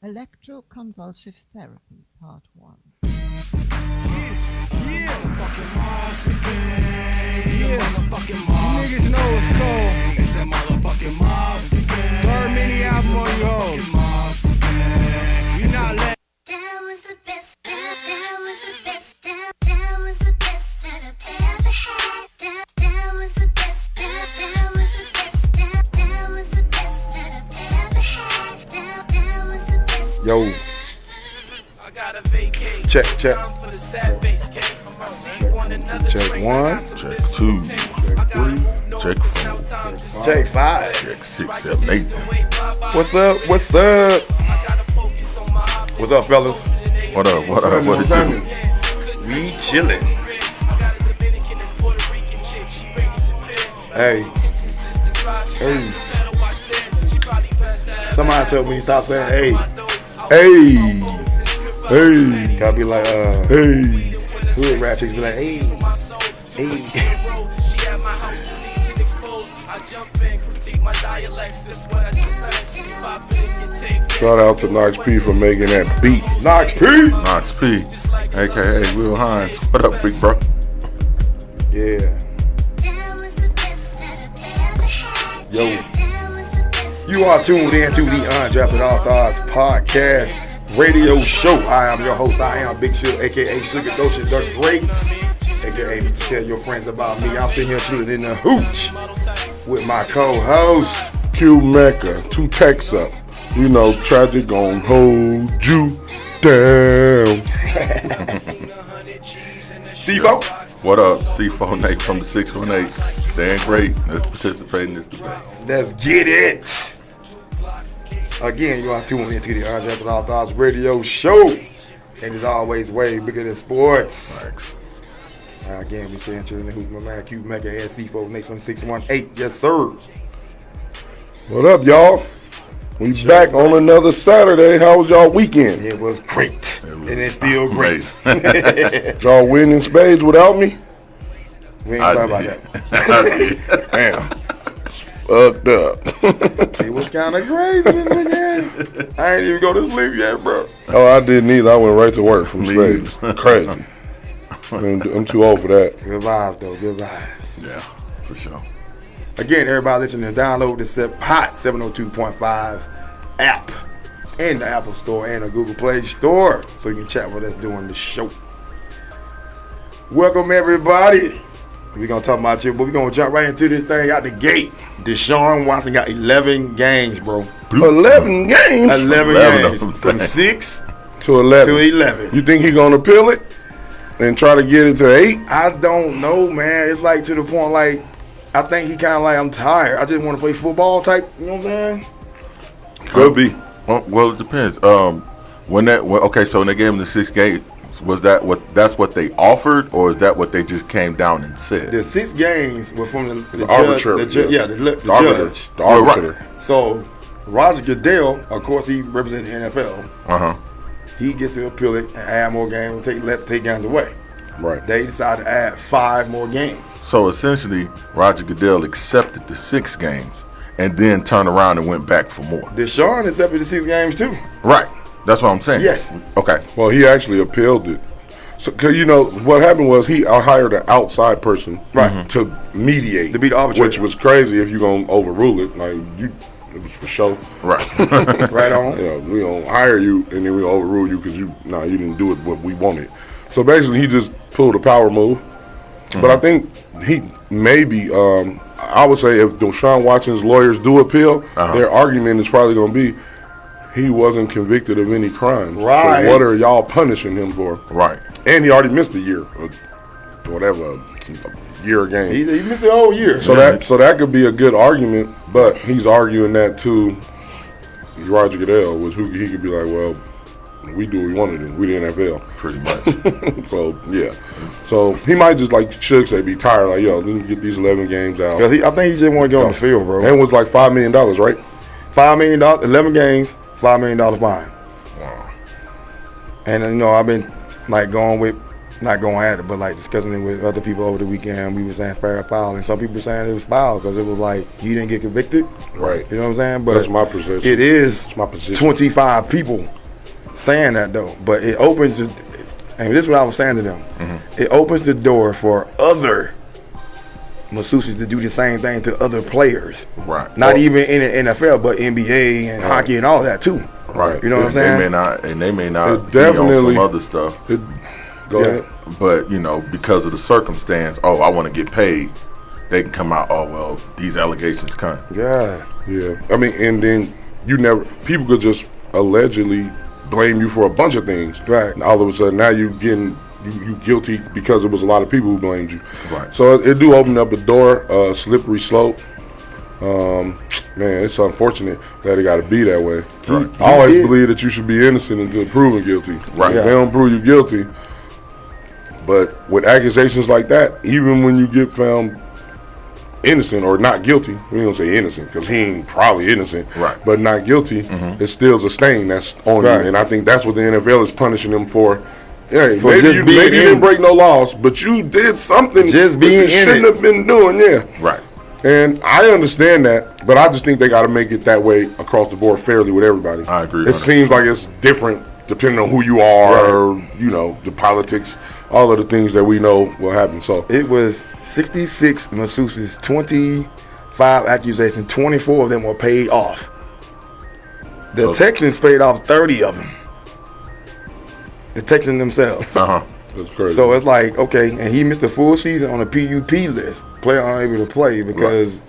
Electroconvulsive Therapy, Part 1. Yeah, motherfucking monster gang. Yeah, motherfucking monster. You niggas know it's cold. It's that motherfucking monster gang. Bird mini album on you hoes. Monster gang. You not let. That was the best. That was the best. That was the best that I've ever had. That was the best. That was the best. That was the best that I've ever had. That was the best. Yo. Check. Check 1. Check 2. Check 3. Check 4. Check 5. Check 6, 7, 8. What's up? What's up? What's up, fellas? What up? What up? What it do? We chillin'. Hey. Somebody told me to stop saying hey. Hey. Gotta be like, Hey. hood rap chicks be like, hey. Shout out to Knox P for making that beat. Knox P. Knox P, aka Will Hines. What up, big bro? Yeah. Yo. You are tuned in to the UnDrafted AllStarz podcast radio show. I am your host. I am Big Shield, aka Sugar Goshen the Great, aka tell your friends about me. I'm sitting here chilling in the hooch with my co-host Q Mecca, 2 texts up. You know, tragic gon' hold you down. C4. What up, C4 Nate from the 618. Staying great. Let's participate in this debate. Let's get it. Again, you are tuned into the UnDrafted AllStarz radio show. And as always, way bigger than sports. Thanks. Again, we saying chilling in the hooch, my man Q Mecca and C4 Nate from the 618. Yes, sir. What up, y'all? We back on another Saturday. How was y'all weekend? It was great. And it's still great. Did y'all win in spades without me? We ain't talking about that. Damn. Fucked up. It was kind of crazy this weekend. I ain't even go to sleep yet, bro. Oh, I didn't either. I went right to work from spades. Crazy. I'm too old for that. Good vibes, though. Good vibes. Yeah, for sure. Again, everybody listening, download the Hot 702.5 app in the Apple Store and the Google Play Store so you can chat with us during the show. Welcome, everybody. We're going to talk about you, but we're going to jump right into this thing out the gate. Deshaun Watson got 11 games, bro. 11 games? 11 games. From 6 to 11. To 11. You think he's going to appeal it and try to get it to 8? I don't know, man. It's like to the point, like, I think he kind of like, I'm tired. I just want to play football type, you know what I'm saying? Could be. Well, it depends. So when they gave him the 6 games, that's what they offered, or is that what they just came down and said? The 6 games were from the arbitrator. The judge. The arbitrator. Right. So Roger Goodell, of course, he represents the NFL. He gets to appeal it and add more games, take games away. Right. They decided to add 5 more games. So essentially, Roger Goodell accepted the 6 games and then turned around and went back for more. Deshaun accepted the 6 games too. Right. That's what I'm saying. Yes. Okay. Well, he actually appealed it. So, cause you know what happened was he hired an outside person to mediate, to be the arbitrator, which was crazy. If you're gonna overrule it, like it was for show. Right. Right on. You know, we gonna hire you and then we overrule you because you didn't do it what we wanted. So basically, he just pulled a power move. But I think he maybe. I would say if Deshaun Watson's lawyers do appeal, their argument is probably gonna be he wasn't convicted of any crime. Right. So what are y'all punishing him for? Right. And he already missed a year, or whatever, a year game. He missed the whole year. So that could be a good argument, but he's arguing that to Roger Goodell, which he could be like, well, we do what we want to do. We the NFL. Pretty much. So, yeah. So he might just, like Suge say, be tired, like, yo, let me get these 11 games out. Because I think he just want to get on the field, bro. And it was like $5 million, right? $5 million, 11 games, $5 million fine. Wow. And, I've been, like, going with not going at it, but like discussing it with other people over the weekend, we were saying fair foul, and some people were saying it was foul because it was like you didn't get convicted. Right. You know what I'm saying? But That's my position. It is That's my position. 25 people saying that though, but it opens, and this is what I was saying to them. It opens the door for other masseuses to do the same thing to other players. Right. Not even in the NFL, but NBA and hockey and all that too. Right. You know what I'm saying? They may not It be on definitely- some other stuff. Go ahead. But, you know, because of the circumstance, I want to get paid, they can come out, well, these allegations come. Yeah. Yeah. I mean, and then people could just allegedly blame you for a bunch of things. Right. And all of a sudden, now you getting you guilty because it was a lot of people who blamed you. Right. So it do open up a door, slippery slope. Man, it's unfortunate that it got to be that way. I always believe that you should be innocent until proven guilty. Right. If they don't prove you guilty. But with accusations like that, even when you get found innocent or not guilty, we don't say innocent because he ain't probably innocent, right? But not guilty, it still a stain that's on you, and I think that's what the NFL is punishing them for. Yeah, For maybe just you being didn't break no laws, but you did something Just that being you in shouldn't it. have been doing. Yeah, Right. And I understand that, but I just think they got to make it that way across the board fairly with everybody. I agree. It seems like it's different depending on who you are, or the politics, all of the things that we know will happen. So It was 66 masseuses, 25 accusations, 24 of them were paid off. The Texans paid off 30 of them. The Texans themselves. that's crazy. So it's like, okay, and he missed a full season on the PUP list, player unable to play because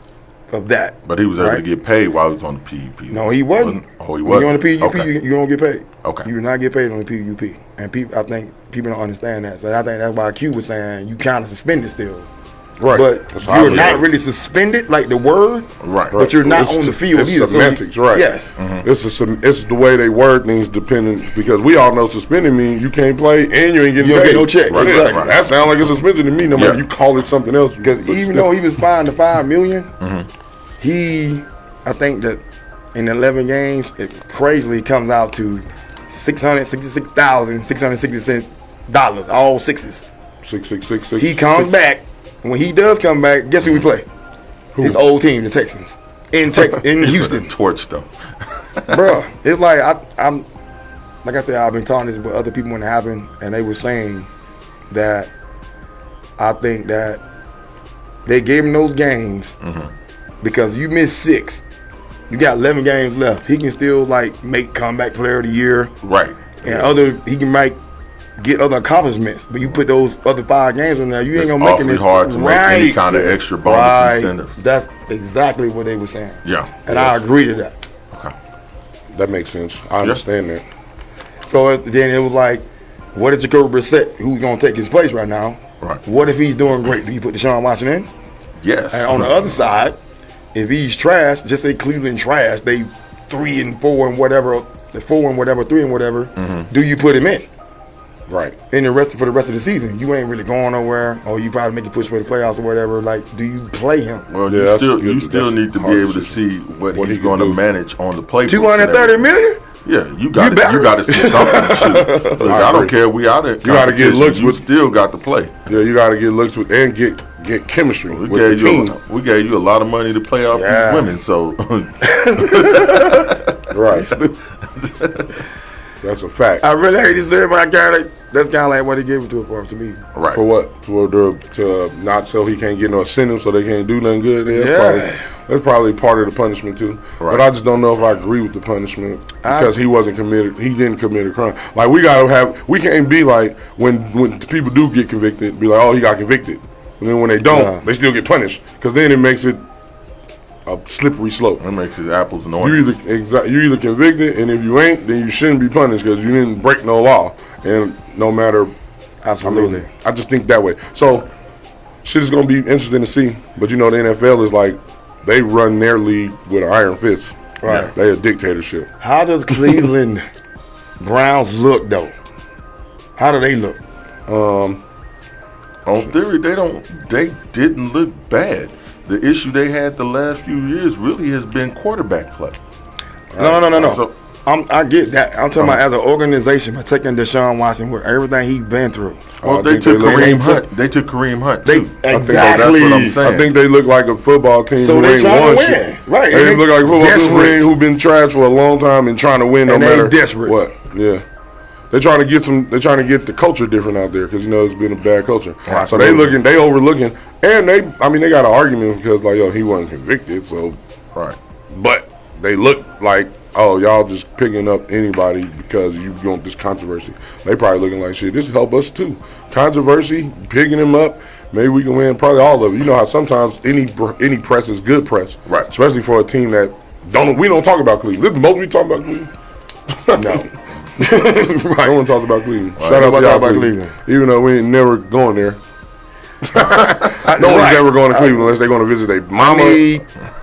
of that. But he was able right? to get paid while he was on the PUP. No, he wasn't. Oh, he When you're on wasn't? the PUP, Okay. you don't get paid. Okay. You do not get paid on the PUP. And people, I think people don't understand that. So I think that's why Q was saying you kind of suspended still. right. But That's how I you're look not at it. really suspended, like the word. Right. But you're not It's on the field it's either. So semantics, right? Yes. It's the way they word things depending, because we all know suspended means you can't play and you ain't getting You don't paid. get no check. Right. Exactly. Right. That sounds like it's suspension to me. No matter you call it something else. Because but even still. though he was fined the $5 million, I think that in 11 games, it crazily comes out to $666,666, all sixes. 666. He comes back. When he does come back, guess who we play? His old team, the Texans, in Houston. Torch though. Bruh, it's like I'm like I said, I've been talking this with other people when it happened, and they were saying that I think that they gave him those games because you missed 6. You got 11 games left. He can still make comeback player of the year. Right. And he can get other accomplishments. But you put those other 5 games on there, you ain't It's gonna make awfully it hard to make any kind of extra bonus incentives. That's exactly what they were saying. Yeah. And I agree to that. Okay. That makes sense. I understand that. So then it was like, what if Jacoby Brissett, who's going to take his place right now? Right. What if he's doing great? Do you put Deshaun Watson in? Yes. And on the other side, if he's trash, just say Cleveland trash, they 3-4 and whatever, the 4 and whatever, 3 and whatever. Do you put him in? Right. In for the rest of the season, you ain't really going nowhere, or you probably make a push for the playoffs or whatever. Do you play him? Well, Yeah, you still that's need to be hard able to decision. see what What he's he can going to do. manage on the playbook. 230 million? Yeah, you got to see something. Shoot. Look, I don't care. We out there. You gotta get looks You with- still got to play. Yeah, you got to get looks with and get chemistry We with the team. gave you a lot of money to play off Yeah. these women. So Right. That's a fact. I really hate to say it, but that's kind of like what he gave it to me. right. For what? To not so he can't get no incentive, so they can't do nothing good. That's probably part of the punishment too. Right. But I just don't know if I agree with the punishment because he wasn't committed. He didn't commit a crime. Like we can't be like when people do get convicted, be like, oh, he got convicted, and then when they don't, they still get punished because then it makes it a slippery slope. That makes it apples and You oranges. you're either convicted, and if you ain't, then you shouldn't be punished because you didn't break no law. And no matter, Absolutely. I just think that way. So shit is gonna be interesting to see. But the NFL is like they run their league with an iron fist. Right. They a dictatorship. How does Cleveland Browns look though? How do they look? On theory, they didn't look bad. The issue they had the last few years really has been quarterback play. No. I get that. I'm talking about as an organization protecting Deshaun Watson with everything he's been through. Well, they took Kareem Hunt. They took Kareem Hunt too. Exactly. That's what I'm saying. I think they look like a football team So who they ain't trying won to shit. win. Right. They look like a football Desperate. team who've been trash for a long time and trying to win no And they matter desperate. what. Yeah. They're trying to get the culture different out there because it's been a bad culture. Right. So they overlooking, and they got an argument because like he wasn't convicted. So, Right. but they look like y'all just picking up anybody because you want this controversy. They probably looking like shit. This help us too. Controversy, picking him up. Maybe we can win. Probably all of it. You know how sometimes any press is good press, Right. Especially for a team that we don't talk about Cleveland. Most we talk about Cleveland. No. Right. No one talks about Cleveland. Shout out to y'all about Cleveland. Even though we ain't never going there. No one's ever going to Cleveland unless they're going to visit their mama.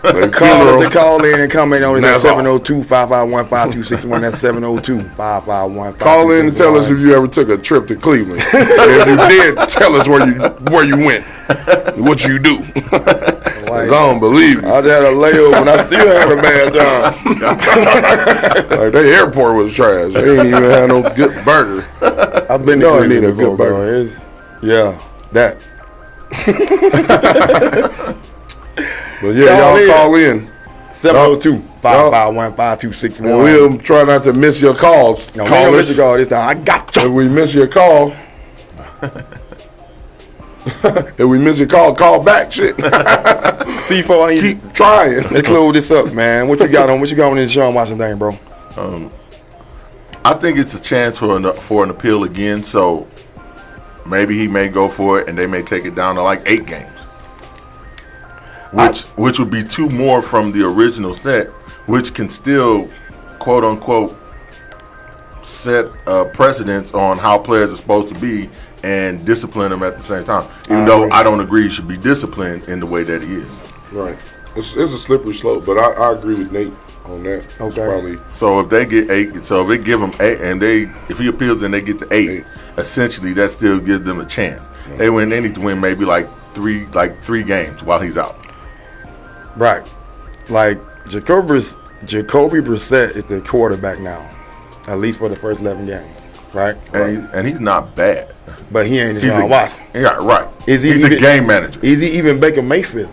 Their Call in and comment on it at That's all. 702-551-5261. That's 702-551-5261. Call in and tell us if you ever took a trip to Cleveland. If you did, tell us where you went, what you do. I don't believe you. I just had a layover and I still had a bad job. Like their airport was trash. They ain't even had no good burger. I've been to No, I Cleveland need a before, good burger. bro. That. But yeah, y'all call in. 702-551-5261. And we'll try not to miss your calls. No, we Call don't us. miss your call this time. I got If you. we miss your call, call back. Shit. C4, I need Keep trying. Let's close this up, man. What you got on the Deshaun Watson thing, bro? I think it's a chance for an appeal again. So maybe he may go for it, and they may take it down to like 8 games, which would be 2 more from the original set, which can still, quote unquote, set precedents on how players are supposed to be and discipline them at the same time. Even though I don't agree he should be disciplined in the way that he is. Right. It's a slippery slope, but I agree with Nate on that. It's probably So if they get 8, so if they give him 8, and if he appeals and they get to 8, essentially that still gives them a chance. Right. They need to win maybe like 3 games while he's out. Right. Like, Jacoby Brissett is the quarterback now, at least for the first 11 games, right? And he's not bad. But he ain't Deshaun Watson. Yeah, right. He's a game manager. Is he even Baker Mayfield?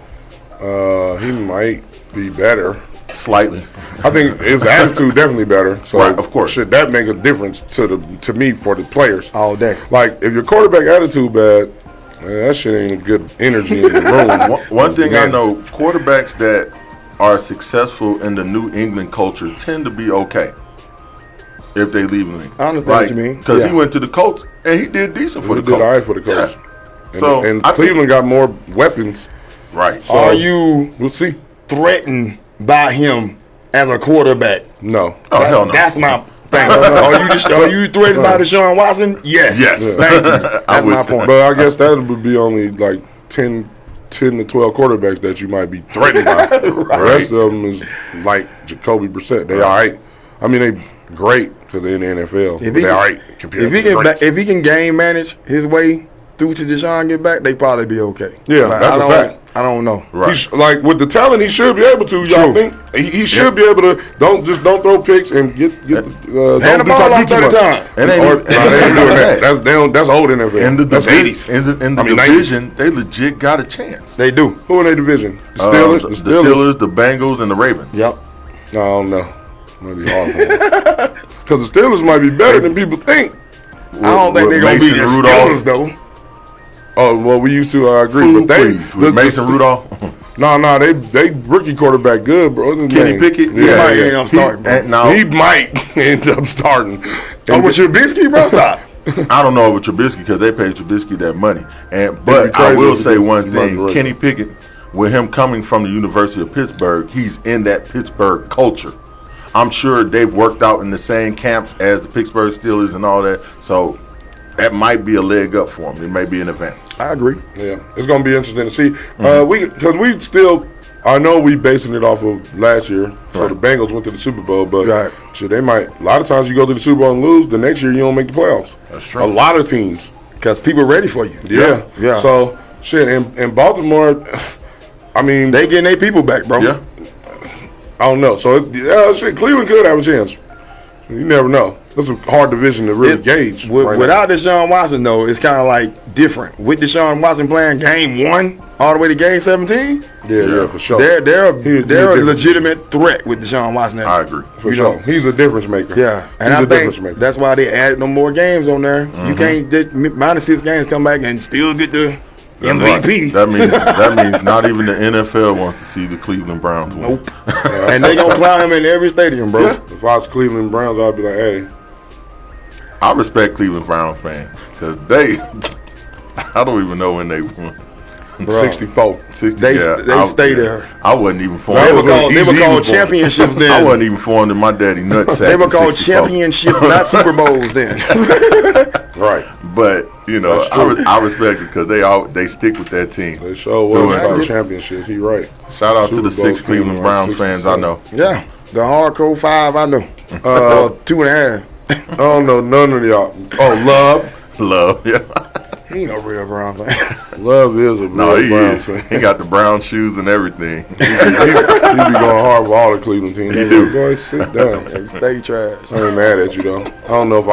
he might be better. Slightly. I think his attitude definitely better. So Right, of course. should that make a difference to me for the players? All day. Like if your quarterback attitude bad, man, that shit ain't a good energy in the room. One thing I Man. know, quarterbacks that are successful in the New England culture tend to be okay if they leave New England. I understand what you mean. Because Yeah. he went to the Colts and he did decent for He the did Colts. all right for the Colts. Yeah. So, And I Cleveland got more weapons. Right. So Are you we'll see. threatened by him as a quarterback? No. Oh, hell no. That's my thing. Are you threatened by Deshaun Watson? Yes. Yes. Thank you. That's with my you. point. But I guess that would be only like 10 to 12 quarterbacks that you might be threatened by. The rest of them is like Jacoby Brissett. They all right. I mean, they great because they're in the NFL. If But he they all can- right compared If he to the can, greats. if he can game manage his way through to Deshaun get back, they probably be okay. Yeah, But that's a fact. I don't know. Right. He's, like with the talent, he should be able to. Y'all True. think he should be able to? Don't throw picks and get Hand don't the do ball too off 30 much. times. And they Or- ain't- they ain't doing that. That's old NFL. In the That's division, 80s. in the I mean, division, they legit got a chance. They do. Who in their division? The The Steelers. Steelers, the Bengals, and the Ravens. Yep. No, I don't know. Might be hard for them. Because the Steelers might be better than people think. I don't think With they're gonna be Mason the Rudolph. Steelers though. Oh well, we used to agree, Food, but they please. With Mason Rudolph. No, they rookie quarterback good, bro. What's his Kenny name? Pickett? He Yeah, might yeah. end up starting. bro. And now, He might end up starting. Oh, with Trubisky, bro, stop. I don't know about Trubisky because they paid Trubisky that money. It'd But be I crazy will if say he one might be thing: right. Kenny Pickett, with him coming from the University of Pittsburgh, he's in that Pittsburgh culture. I'm sure they've worked out in the same camps as the Pittsburgh Steelers and all that. So that might be a leg up for him. It may be an advantage. I agree. Yeah, it's gonna be interesting to see. We still. I know we basing it off of last year, so Right. the Bengals went to the Super Bowl, but Right. shit, they might. A lot of times you go to the Super Bowl and lose. The next year you don't make the playoffs. That's true. A lot of teams. Because people ready for you. Yeah. Yeah. So shit, in Baltimore, I mean, They getting their people back, bro. Yeah. I don't know. So shit, Cleveland could have a chance. You never know. That's a hard division to really gauge. Without Deshaun Watson, though, it's kind of like different. With Deshaun Watson playing game 1 all the way to game 17, yeah, for sure. They're a legitimate threat with Deshaun Watson. I agree. For sure. He's a difference maker. Yeah, and I think that's why they added no more games on there. You can't minus 6 games come back and still get the MVP. Right. That means not even the NFL wants to see the Cleveland Browns win. Nope. And they gonna clown him in every stadium, bro. Yeah. If I was Cleveland Browns, I'd be like, hey. I respect Cleveland Browns fans because I don't even know when they won. 64. 60, They stay there. I wasn't even formed. They were called championships then. I wasn't even formed in my daddy nutsack. They were called championships, not Super Bowls then. Right. But I respect it because they stick with that team. They sure was about championships. He right. Shout out to the 6 Cleveland Browns fans I know. Yeah, the hardcore 5 I know. 2.5. I don't know none of y'all. Oh, Love, yeah. He ain't no real Brown fan. Love is a real Browns fan. He got the brown shoes and everything. He be going hard for all the Cleveland teams. He do. Boy, sit down. Hey, stay trash. I ain't mad at you though. I don't know if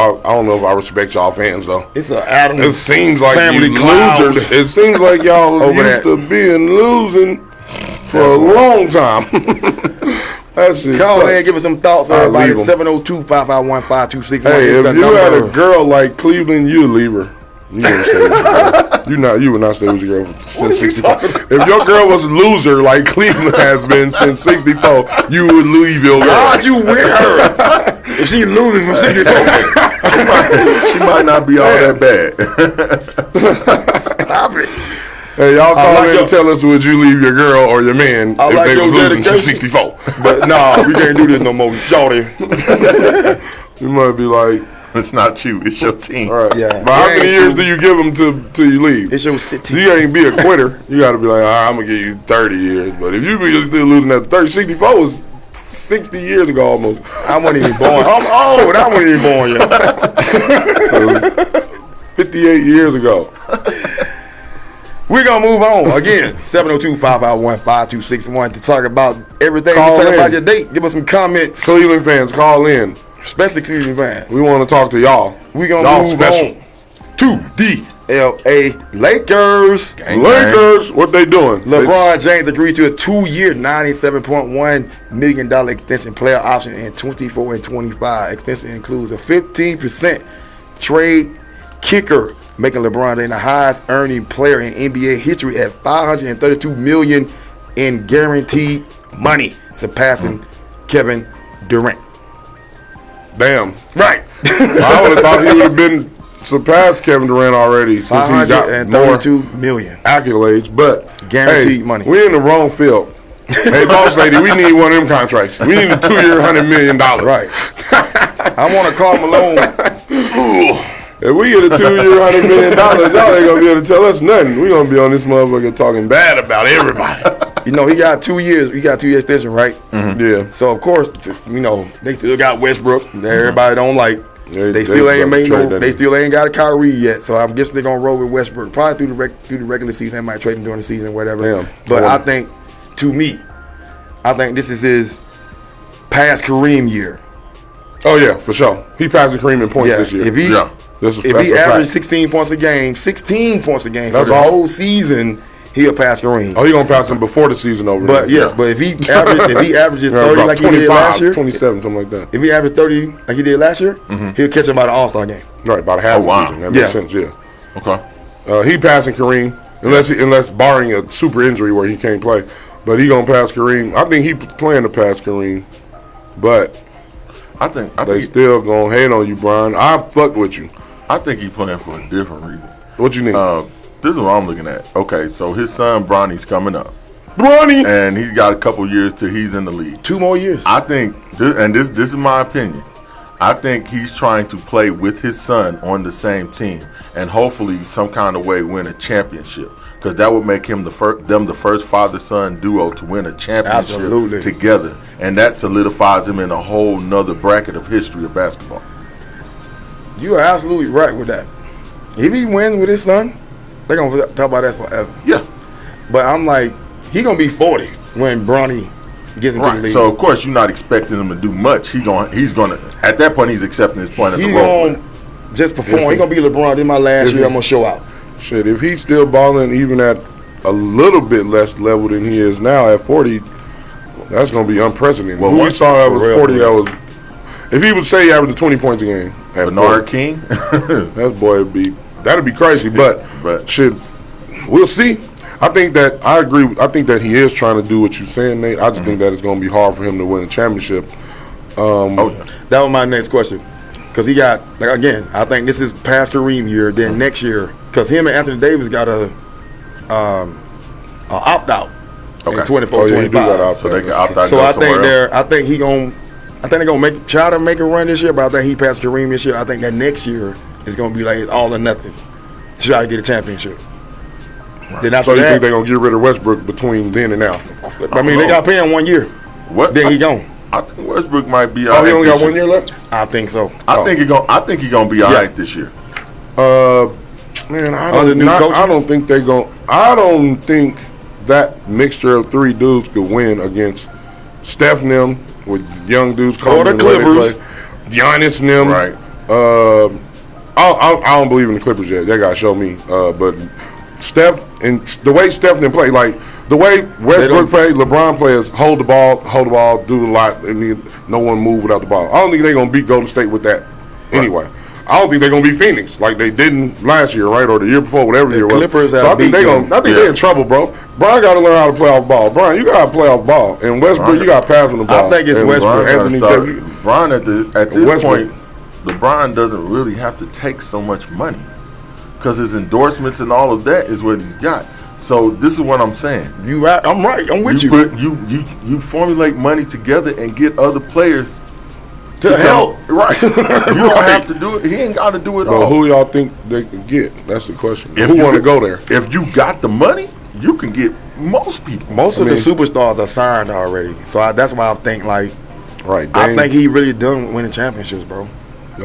I respect y'all fans though. It's an Adam. It seems like family you cloud. losers. It seems like y'all used to being losing for a long time. That shit Call sucks. in and give us some thoughts, everybody. 702-551-5261. Hey, It's if the you number. had a girl like Cleveland, you leave her. You wouldn't stay with your girl. You would not stay with your girl since 64. If your girl was a loser like Cleveland has been since 64, you would leave your girl. Why'd you with her? If she losing from 64. She might not be all that bad. Stop it. Hey, y'all call in and tell us, would you leave your girl or your man if they was losing since 64? But nah, we can't do this no more. Shorty. You might be like, it's not you, it's your team. all right. Yeah. But how many years do you give them till you leave? It's your city. You ain't be a quitter. You got to be like, all right, I'm going to give you 30 years. But if you be still losing at 30, 64 was 60 years ago almost. I wasn't even born. I'm old. I wasn't even born yet. So, 58 years ago. We're going to move on. Again, 702-551-5261 to talk about everything. Call Talk in. about your date. Give us some comments. Cleveland fans, call in. Especially Cleveland fans. We want to talk to y'all. We're going Y'all to move special. on to the L.A. Lakers. Gang, Lakers, what they doing? LeBron James agreed to a 2-year, $97.1 million extension player option in 24 and 25. Extension includes a 15% trade kicker, making LeBron James the highest earning player in NBA history at $532 million in guaranteed money, surpassing Kevin Durant. Damn. Right. I would have thought he would have been surpassed Kevin Durant already since he got more $532 million. accolades, but Guaranteed hey, money. We in the wrong field. Hey, boss lady, we need one of them contracts. We need a 2-year, $100 million. Right. I want to call Malone. If we get a 2-year, $100 million, y'all ain't gonna be able to tell us nothing. We gonna be on this motherfucker talking bad about everybody. You know, he got 2 years. He got 2-year extension, right? Yeah. So of course, you know, they still got Westbrook that everybody don't like. They They still ain't made trade no. that They nigga. still ain't got a Kyrie yet. So I'm guessing they're gonna roll with Westbrook probably through the regular season. They might trade him during the season, whatever. Damn. But Boy. I think, to me, I think this is his past Kareem year. Oh yeah, for sure. He passed the Kareem in points Yeah, this year. if he That's if that's he a fact. averaged 16 points a game for That's the all. whole season, he'll pass Kareem. Oh, he gonna pass him before the season over. But yes, but if he averages 30 about like he did last year, 27, something like that. if he averaged 30 like he did last year, he'll catch him by the All-Star game. Right, about half the wow. season. That makes Yeah. sense. Yeah. Okay. He passing Kareem unless barring a super injury where he can't play. But he gonna pass Kareem. I think he playing to pass Kareem, but I think they still gonna hate on you, Brian. I fucked with you. I think he playing for a different reason. What you need? This is what I'm looking at. Okay, so his son Bronny's coming up, Bronny. and he's got a couple years till he's in the league. 2 more years. I think, this is my opinion. I think he's trying to play with his son on the same team, and hopefully, some kind of way, win a championship. Because that would make him the first father-son duo to win a championship Absolutely. together, and that solidifies him in a whole nother bracket of history of basketball. You are absolutely right with that. If he wins with his son, they're gonna talk about that forever. Yeah. But I'm like, he gonna be 40 when Bronny gets into the Right. league. So of course you're not expecting him to do much. He's gonna at that point he's accepting his point as he's a role gonna just perform. If He's gonna be LeBron. This is my last if year. he- I'm gonna show out. Shit, if he's still balling even at a little bit less level than he is now at 40, that's going to be unprecedented. Well, Who we what- saw that for was real, 40, for that real. was, if he would say he averaged 20 points a game at Bernard 40, King. that boy that'd be crazy. But shit, we'll see. I agree. I think that he is trying to do what you're saying, Nate. I just think that it's going to be hard for him to win a championship. Oh yeah. That was my next question. Because he got, like, again, I think this is past Kareem year. Then next year, because him and Anthony Davis got a opt-out Okay. in 24, Oh, yeah, he do got 25. opt-out. So they can opt out. So go I somewhere think else. they're gonna try to make a run this year, but I think he passed Kareem this year. I think that next year is gonna be like it's all or nothing. Try to get a championship. Then after So you that, think they're going to get rid of Westbrook between then and now? I mean, they got to pay him 1 year. What? Then he gone. I think Westbrook might be. Oh, he only got 1 year left? I think so. I think he gonna be all right this year. Man, Under new coaching? I don't think I don't think that mixture of three dudes could win against Steph and them with young dudes Or the in way they Clippers. play. Giannis and them. Right. I don't believe in the Clippers yet. They gotta show me. But Steph and the way Steph and them play, like the way Westbrook play, LeBron players hold the ball, do a lot, and then no one move without the ball. I don't think they're gonna beat Golden State with that. Anyway, I don't think they're gonna beat Phoenix like they didn't last year, right, or the year before, whatever the year was. Clippers So have I think beat them. they're in trouble, bro. Brian got to learn how to play off ball. Brian, you got to play off ball, and Westbrook, you got to pass on the ball. I think it's And Westbrook. Anthony Davis. Brian at this Westbrook. point, LeBron doesn't really have to take so much money because his endorsements and all of that is what he's got. So this is what I'm saying. You right? I'm right. I'm with you. You formulate money together and get other players To help. Right. You don't have to do it. He ain't got to do it But all. who y'all think they could get? That's the question. If Who you- want to go there? If you got the money, you can get most people. Most of I mean- the superstars are signed already, so that's why I think Right. I think he really done winning championships, bro.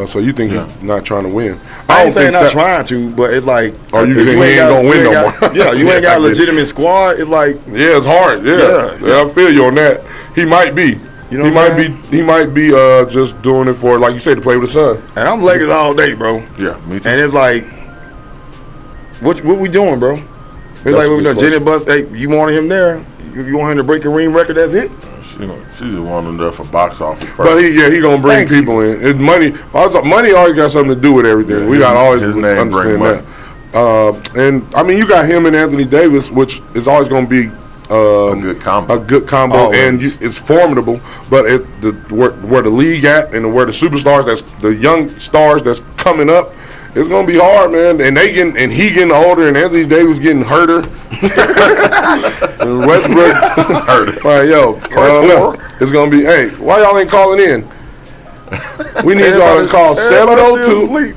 So you think he's not trying to win? I ain't don't saying think not trying to, but it's like Or you if think he ain't got- gonna win you ain't no got- more? Yeah, you Yeah, ain't got I a get it. legitimate squad. It's like Yeah, it's hard. Yeah, I feel you on that. He might be. You know he what might I'm be. He might be just doing it for, like you say, to play with the sun. and I'm Lakers all day, bro. Yeah, me too. And it's like, what we doing, bro? It's That's like a what we good doing. Jenny Bus, hey, you wanted him there. You want him to break a Kareem record? That's it. She just wanted there for box office. But he gonna bring Thank you. people in. It's money. Money always got something to do with everything. Yeah, We got to always his name bring understand that. And I mean, you got him and Anthony Davis, which is always going to be a good combo. a good combo, Always. and it's formidable. But where the league at and where the superstars, that's the young stars that's coming up, it's gonna be hard, man. And he getting older, and Anthony Davis getting hurter, and Westbrook hurt. All right, yo, I don't know. It's gonna be. Hey, why y'all ain't calling in? We need y'all to call Everybody still asleep.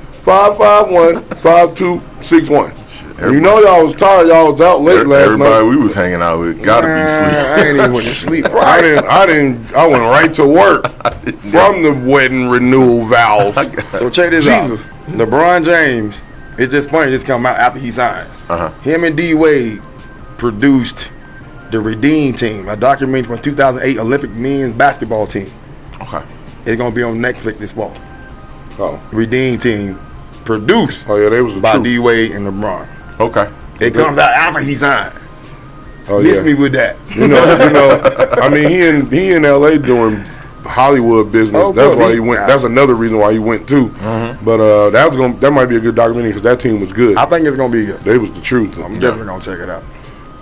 702-551-5261. You know y'all was tired. Y'all was out late last Everybody night. we was hanging out with gotta be I sleep. ain't even went to sleep. I went right to work from the wedding renewal vows. So check this Jesus. out. LeBron James, it's just funny this come out after he signs. Him and D Wade produced the Redeem Team, a documentary from 2008 Olympic men's basketball team. Okay. It's gonna be on Netflix this fall. Oh, Redeem Team, produced yeah, they was the by truth. D Wade and LeBron. Okay. It comes out after he signed. Oh, Miss yeah. me with that. You know. I mean, he in L.A. doing Hollywood business. Oh, That's bro, why he went. That's another reason why he went too. But that might be a good documentary because that team was good. I think it's gonna be good. They was the truth. I'm definitely gonna check it out.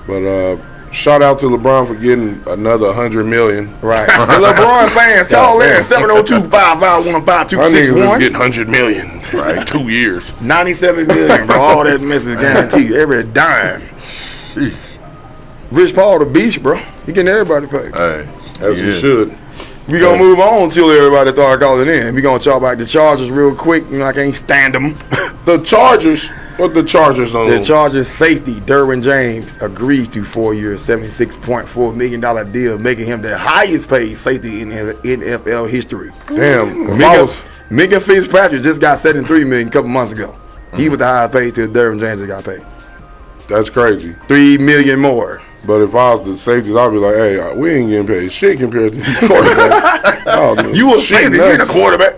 But shout out to LeBron for getting another $100 million. Right. And LeBron fans, call in damn. 702-551-5261. My niggas was getting $100 million right 2 years. $97 million, bro. All that mess is guaranteed. Every dime. Sheesh. Rich Paul the beach, bro. He getting everybody paid. Hey. As he we is. should. We gonna move on until everybody start calling in. We gonna talk about the Chargers real quick. You know, I can't stand them. The Chargers. What the Chargers on? The Chargers safety, Derwin James, agrees to 4 years, $76.4 million deal, making him the highest paid safety in NFL history. Damn. If I was, Minka Fitzpatrick just got $73 million a couple months ago. He was the highest paid till Derwin James got paid. that's crazy. $3 million more. But if I was the safeties, I'd be like, hey, we ain't getting paid shit compared to these quarterbacks. Oh, You a safety, you ain't a quarterback.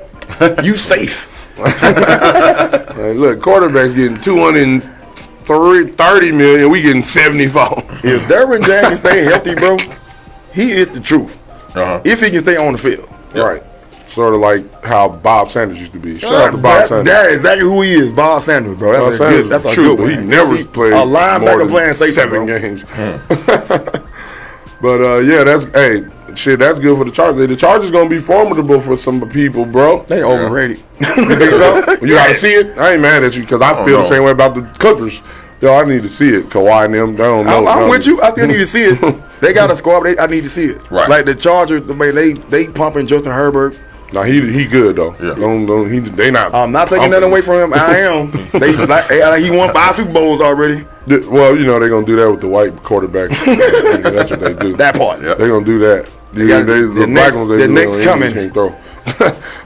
You safe. Hey, look, quarterbacks getting $230 million. We getting 74. If Derwin James stay healthy, bro, he is the truth. If he can stay on the field. Right. Sort of like how Bob Sanders used to be. Shout out to Bob Sanders. That's exactly who he is, Bob Sanders, bro. That's a good one. He never played a linebacker playing safety, 7 bro. games. But yeah, that's good for the Chargers. The Chargers gonna be formidable for some people, bro. They overrated. You think so? You gotta see it. I ain't mad at you because I feel the same way about the Clippers. Yo, I need to see it. Kawhi and them, they don't know. I'm with you. I still need to see it. They got a squad, but I need to see it. Right. Like the Chargers, the way they pumping Justin Herbert. Nah, he good though. Yeah. They not. I'm not taking nothing away from him. I am. He won 5 Super Bowls already. Well, you know they're gonna do that with the white quarterbacks. That's what they do. That part. They're gonna do that. The next coming. Can't throw.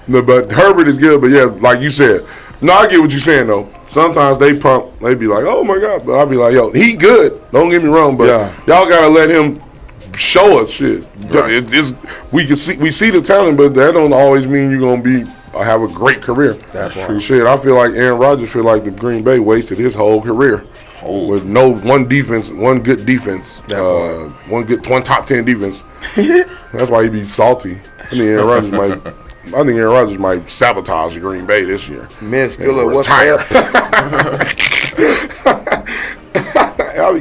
No, but Herbert is good. But yeah, like you said, no, I get what you're saying though. Sometimes they pump. They be like, oh my god, but I'll be like, yo, he good. Don't get me wrong, but y'all gotta let him show us shit. Right. We see the talent, but that don't always mean you're gonna have a great career. That's right. Shit, I feel like Aaron Rodgers feel like the Green Bay wasted his whole career with one good defense, one top 10 defense. That's why he be salty. I think Aaron Rodgers might sabotage the Green Bay this year. Man, still what's up?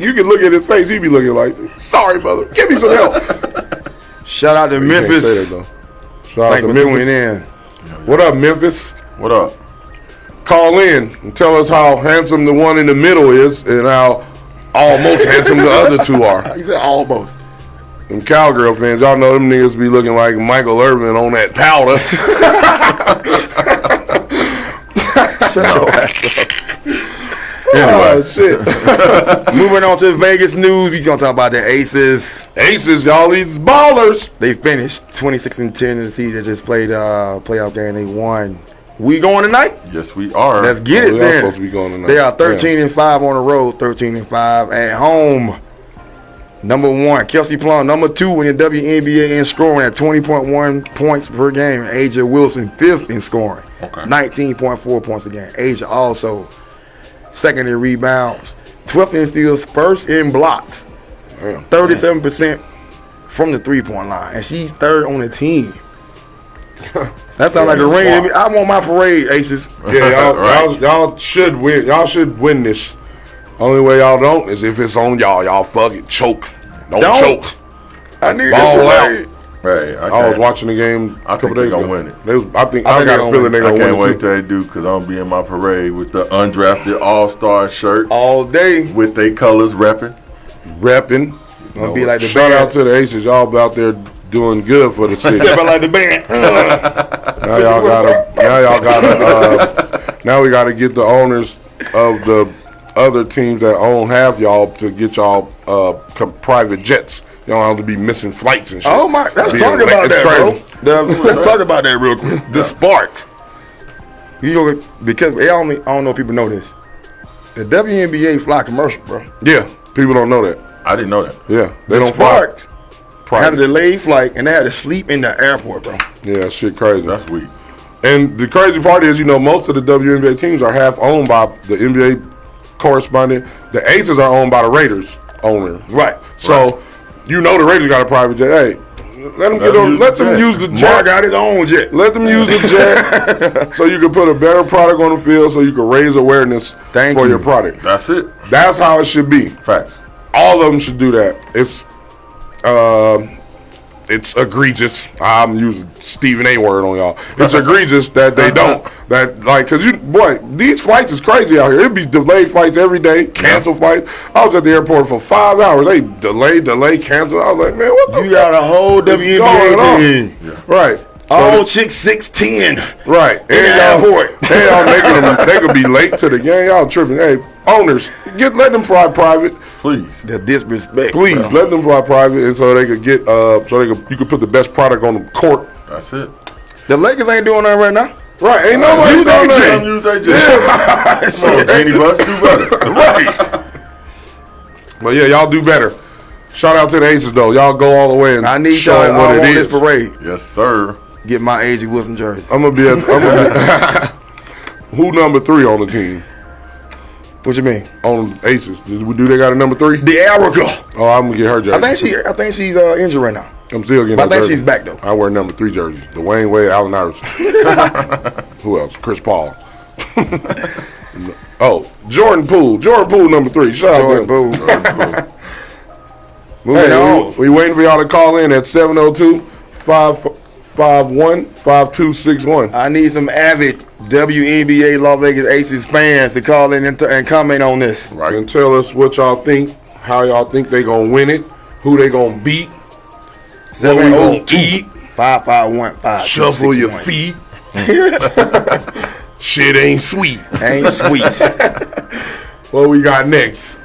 You can look at his face. He be looking like, sorry, brother. Give me some help. Shout out to Memphis. Shout out to Memphis. Tuning in. What up, Memphis? What up? Call in and tell us how handsome the one in the middle is and how almost handsome the other two are. He said almost. Them Cowgirl fans, y'all know them niggas be looking like Michael Irvin on that powder. Shut your ass up. Oh, shit. Moving on to Vegas news, we gonna talk about the Aces. Y'all these ballers. They finished 26-10 in the season. Just played a playoff game. They won. We going tonight? Yes, we are. Let's get it We are then. supposed to be going tonight. They are 13-5 on the road, 13-5 at home. Number 1, Kelsey Plum. Number 2 in the WNBA in scoring at 20.1 points per game. Aja Wilson, 5th in scoring. Okay. 19.4 points a game. Aja also second in rebounds, 12th in steals, 1st in blocks. 37% from the 3-point line. And she's 3rd on the team. That sounds like a ring to me. I want my parade, Aces. Yeah, y'all should win. Y'all should win this. Only way y'all don't is if it's on y'all. Y'all fucking choke. Don't choke. I need Ball this out. parade. Hey, I was watching the game a couple days ago. Gonna win it. I got a feeling they're I gonna can't win wait it till they do because I'm gonna be in my parade with the UnDrafted AllStarz shirt All day. with they colors repping. Gonna be like the Shout band. out to the Aces. Y'all out there doing good for the city. Stepping like the band. Now we gotta get the owners of the other teams that own half y'all to get y'all private jets. You don't have to be missing flights and shit. Oh my! Let's talk about that, bro. Let's talk about that real quick. The Sparks. Because I don't know if people know this. The WNBA fly commercial, bro. Yeah, people don't know that. I didn't know that. Yeah, they The don't Sparks fly had a private. delayed flight and they had to sleep in the airport, bro. Yeah, shit crazy. That's weak. And the crazy part is, most of the WNBA teams are half owned by the NBA correspondent. The Aces are owned by the Raiders owner. Right. So, the Raiders got a private jet. Hey, let them use the jet. Mark got his own jet. Let them use the jet so you can put a better product on the field so you can raise awareness for your product. That's it. That's how it should be. Facts. All of them should do that. It's egregious. I'm using Stephen A word on y'all. It's egregious that they don't. Because these flights is crazy out here. It'd be delayed flights every day, cancel flights. I was at the airport for 5 hours. They delay, cancel. I was like, man, what the You got a whole WNBA team. Yeah. Right. All chicks 6'10". Right. And y'all they could be late to the game. Y'all tripping. Hey, owners, let them fly private. Please. The disrespect. Please bro. let them fly private, and so they could get you could put the best product on the court. That's it. The Lakers ain't doing that right now. Right? Ain't nobody Use doing that that. Use that jet. Come on, Genie Bus, do better. Right. But yeah, y'all do better. Shout out to the Aces though. Y'all go all the way and I need show y'all them what on it this is. parade. Yes, sir. Get my A.J. Wilson jersey. I'm gonna be who number 3 on the team? What you mean? On Aces. Do they got a number 3? The Erica. Oh, I'm gonna get her jersey. I think she's injured right now. I'm still getting But her I think jersey. she's back though. I wear number 3 jersey. Dwayne Wade, Allen Iverson. Who else? Chris Paul. Oh, Jordan Poole. Jordan Poole number 3. Shout out to him. Poole. Moving on. We waiting for y'all to call in at 702-551-5261. I need some avid WNBA Las Vegas Aces fans to call in and comment on this. Right. And tell us what y'all think, how y'all think they gonna win it, who they gonna beat, what we gonna eat, 551-5261. shuffle your feet. Shit ain't sweet. Ain't sweet. What we got next?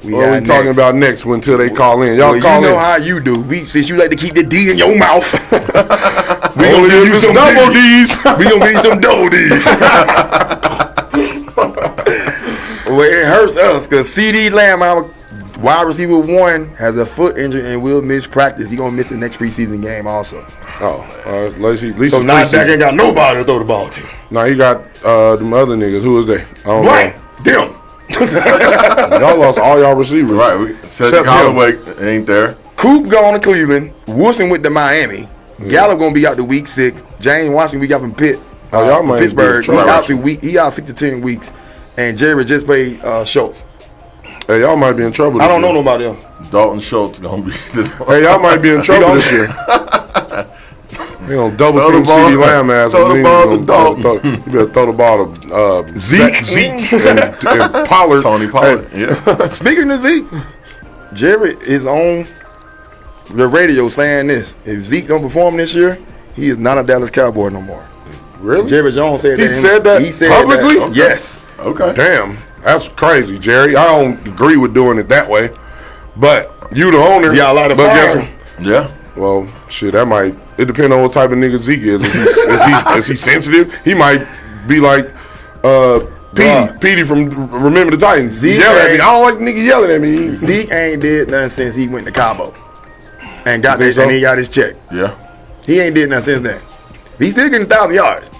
What are we talking about next until they call in? Y'all Well, call you know in. how you do. Since you like to keep the D in your mouth, we Gonna gonna give you some double D's. D's. We gonna give you some double D's. Well, it hurts us because CD Lamb, our wide receiver 1, has a foot injury and will miss practice. He gonna miss the next preseason game also. Oh, at least So now it's Dak preseason. ain't got nobody to throw the ball to. Now he got them other niggas. Who is they? I don't Right, them. know. Y'all lost all y'all receivers. Right. Cedric Except Holloway ain't there. Coop going to Cleveland. Wilson went to Miami. Gallup gonna be out to week 6. James Washington we got from Pitt. Y'all from might be Pittsburgh. in He's trouble. out to he out 6 to 10 weeks. And Jerry just played Schultz. Hey, y'all might be in trouble. I don't know year. nobody else. Dalton Schultz gonna be the Hey, y'all might be in trouble this year. They gonna double Throw team the ball- CD Lamb ass. throw the and ball then to Dalton. You better throw the ball to Zeke and Pollard. Tony Pollard. Yeah. Speaking of Zeke, Jerry is on the radio saying this. If Zeke don't perform this year, he is not a Dallas Cowboy no more. Really? Jerry Jones said He that. said that He said publicly? that. Yes. Okay. Damn, that's crazy, Jerry. I don't agree with doing it that way, but you the owner. Y'all like to but fire guess him. what? Yeah. Well, shit, that might. It depends on what type of nigga Zeke is. Is he sensitive? He might be like Petey from Remember the Titans. Zeke Yell at me. ain't- I don't like niggas yelling at me. Zeke ain't did nothing since he went to Cabo and got You this, think and so? he got his check. Yeah. He ain't did nothing since then. He's still getting 1,000 yards,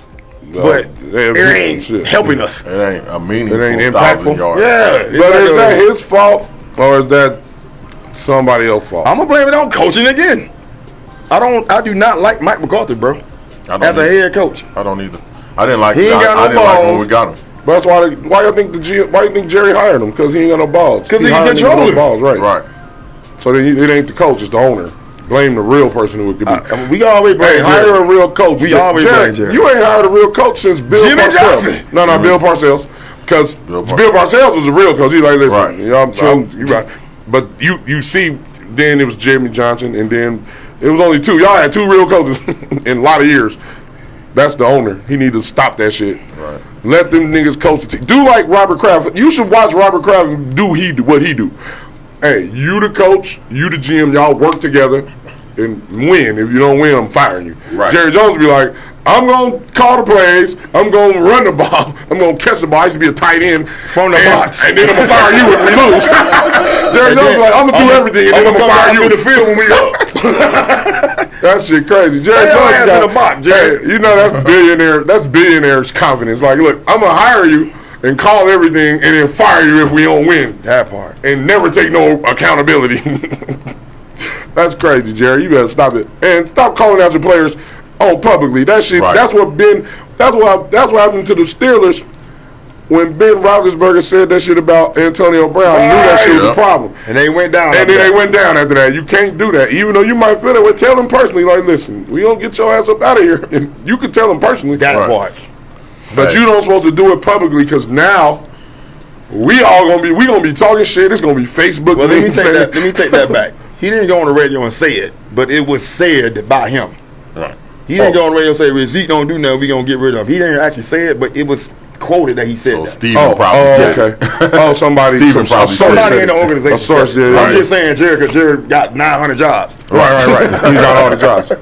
but it ain't shit. helping us. It ain't a meaningful It ain't 1,000 impactful? yards. Yeah, But is that his fault or is that somebody else's fault? I'm gonna blame it on coaching again. I do not like Mike McCarthy, bro. I don't As a either. head coach, I don't either. I didn't like. He ain't got no I didn't like when balls. we got him. That's why you think why you think Jerry hired him? Because he ain't got no balls. 'Cause he can hired niggas control with it. no balls, right? Right. So then it ain't the coach, it's the owner. Blame the real person who it could be. we always blame Hey, hire Jerry. a real coach. We always blame Jerry. You ain't hired a real coach since Bill Jimmy Parcells. Johnson. No, Bill Parcells. Because Bill Bill Parcells was a real coach. He's like, listen, Right. you know, you right. But you see, then it was Jimmy Johnson, and then it was only 2. Y'all had 2 real coaches in a lot of years. That's the owner. He need to stop that shit. Right. Let them niggas coach the team. Do like Robert Kraft. You should watch Robert Kraft and do what he do. Hey, you the coach, you the GM, y'all work together and win. If you don't win, I'm firing you. Right. Jerry Jones be like, I'm going to call the plays, I'm going to run the ball, I'm going to catch the ball. I used to be a tight end. From the box. And then I'm going to fire you if we lose. Jerry Jones be like, I'm going to do everything and then I'm going to fire you. to the field when we up. That shit crazy. Jerry Stay your Jones ass got- in the box, Jerry. Hey, you know that's billionaire. That's billionaire's confidence. Like, look, I'm gonna hire you and call everything, and then fire you if we don't win, That part. and never take no accountability. That's crazy, Jerry. You better stop it and stop calling out your players on publicly. That shit. Right. That's what happened to the Steelers. When Ben Roethlisberger said that shit about Antonio Brown, knew that shit was Yeah. a problem. And they went down. And after then they that. went down after that. You can't do that. Even though you might feel that way, tell them personally, like, listen, we don't get your ass up out of here. And you can tell them personally. That Right. part. But you don't supposed to do it publicly because now we gonna be talking shit. It's gonna be Facebook. Well, let me memes, take man. that. Let me take that back. He didn't go on the radio and say it, but it was said by him. Right. He didn't go on the radio and say, "If Zeke don't do nothing, we gonna get rid of him." He didn't actually say it, but it was quoted that he said So that. Steven probably said it. okay. Oh, somebody. Steven probably said Somebody it. in the organization. A source, said it. yeah, I'm right. just saying, Jerry, because Jerry got 900 jobs. Right. He got all the jobs.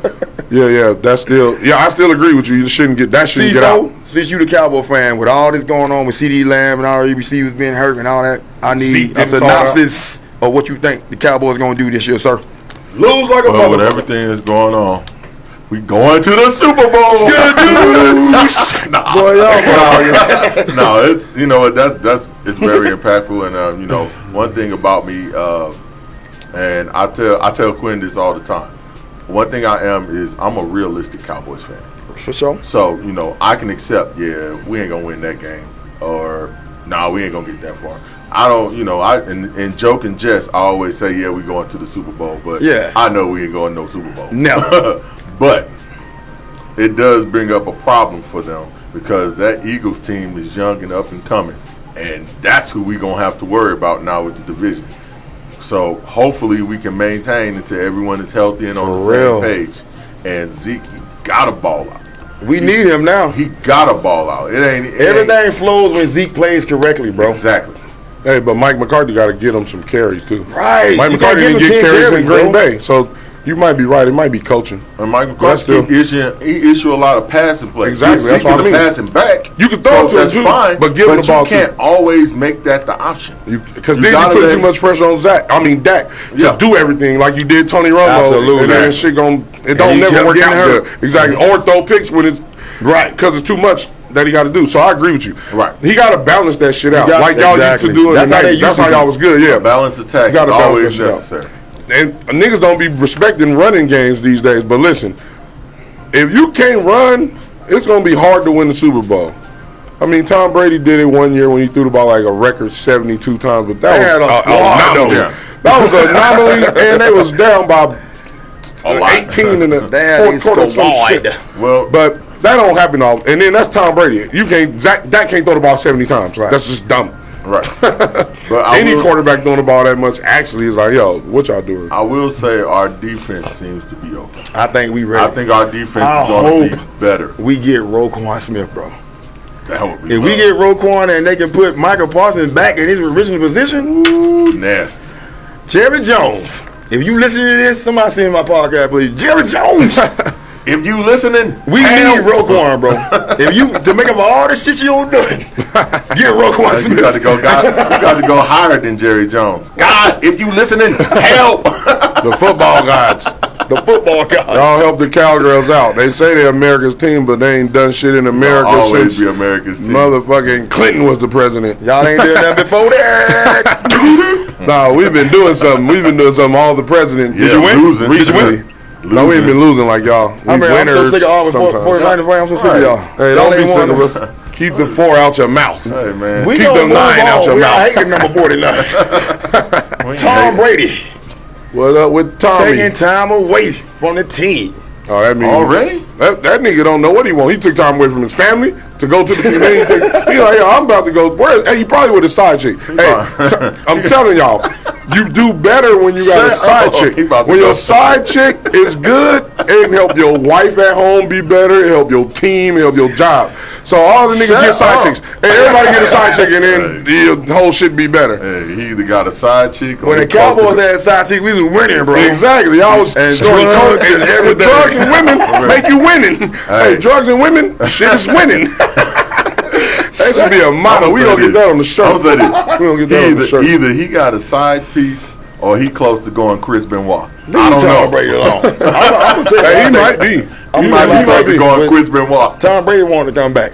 Yeah. That's still. Yeah, I still agree with you. You shouldn't get that. Shouldn't get out. C4, since you the Cowboy fan, with all this going on with CD Lamb and all your receivers being hurt and all that, I need Zeke a getting called synopsis or what you think the Cowboys going to do this year, sir? Lose like a Well, with motherfucker. everything that's going on, we going to the Super Bowl. Boy, y'all No, you know what? That's it's very impactful, and you know, one thing about me, and I tell Quinn this all the time. One thing I am is I'm a realistic Cowboys fan. For sure. So you know, I can accept, yeah, we ain't gonna win that game, or nah, we ain't gonna get that far. I don't, you know, in joke and jest, I always say, yeah, we going to the Super Bowl, but Yeah. I know we ain't going to no Super Bowl. Never. But it does bring up a problem for them because that Eagles team is young and up and coming, and that's who we gonna have to worry about now with the division. So hopefully we can maintain until everyone is healthy and on the For real. same page. And Zeke, he got a ball out. We need him now. He got a ball out. It ain't Everything flows when Zeke plays correctly, bro. Exactly. Hey, but Mike McCarthy got to get him some carries too. Right. Mike You gotta McCarthy give didn't him get 10 carries in Green bro. Bay, so you might be right. It might be coaching. And Mike That's McCarthy still- he issue a lot of passing plays. Exactly, Zeke that's what I is mean. a passing back. You can throw it to him that's too, fine, but give him the ball you can't always make that the option. Because You then you gotta put let- too much pressure on Dak to Yeah. do everything like you did Tony Romo. Absolutely. And then shit it don't he never kept work getting out hurt. good. Exactly. Or throw picks when it's Right. because it's too much that he got to do. So I agree with you. Right. He got to balance that shit out got- like y'all exactly. used to do in That's the how they 90s. used That's to how do. y'all was good. Yeah. A balanced attack gotta is balance always that shit out. necessary. And niggas don't be respecting running games these days. But listen, if you can't run, it's going to be hard to win the Super Bowl. I mean, Tom Brady did it one year when he threw the ball like a record 72 times, but that They had a was squad, an anomaly. though. That was an anomaly, and they was down by 18 in the They had fourth these quarter. Some squad. shit. Well, But that don't happen all. And then that's Tom Brady. You can't. That can't throw the ball 70 times. Right. That's just dumb. right. But Any quarterback throwing the ball that much actually is like, yo, what y'all doing? I will say our defense seems to be okay. I think we ready. I think our defense I is going to hope be better. we get Roquan Smith, bro. That would be If we get Roquan and they can put Michael Parsons back in his original position, nasty. Jerry Jones. If you listen to this, somebody send my podcast, please. Jerry Jones. If you listening, We hell, need Roquan, bro. If you to make up for all the shit you don't doing, get Roquan You Smith. got to go. God, you got to go higher than Jerry Jones. God, if you listening, help. The football gods. The football guy. Y'all help the Cowgirls out. They say they're America's team, but they ain't done shit in America Always since be America's team. motherfucking Clinton was the president. Y'all ain't doing that before that. Nah, we've been doing something. We've been doing something. All the presidents. Yeah, losing. Recently. No, we ain't been losing like y'all. We I mean, I'm so winners sick of all the sometimes. 49ers, boy. I'm so sick of y'all. Hey, Y'all don't be ain't sick won of them. us. Keep the 4 out your mouth. Hey man, We Keep gonna the move 9 out on. your We mouth. hate the number 49. Tom Brady What up with Tommy? taking time away from the team. Oh, that means Already? That nigga don't know what he want. He took time away from his family to go to the team. Then he like, yo, I'm about to go. Hey, he probably with a side chick. Hey, I'm telling y'all, you do better when you got a Shut side up. chick. He about to When go. your side chick is good, it help your wife at home be better. It help your team. It help your job. So all the niggas Shut get side up. chicks. Hey, everybody get a side chick, and then the whole shit be better. Hey, he either got a side chick or When he the Cowboys close to had side chick, we was winning, bro. Exactly. Y'all was And scoring drugs coke and everything. drugs and women make you winning. Hey, drugs and women, shit is winning. That should be a motto. We gonna get that on the shirt. I'm saying We gonna get that on the shirt. Either he got a side piece or he close to going Chris Benoit. I Leave don't Tom know. Brady alone. I'm gonna tell you, Hey, he one might thing. be. I'm He not might be close to going But Chris Benoit. Tom Brady wanted to come back.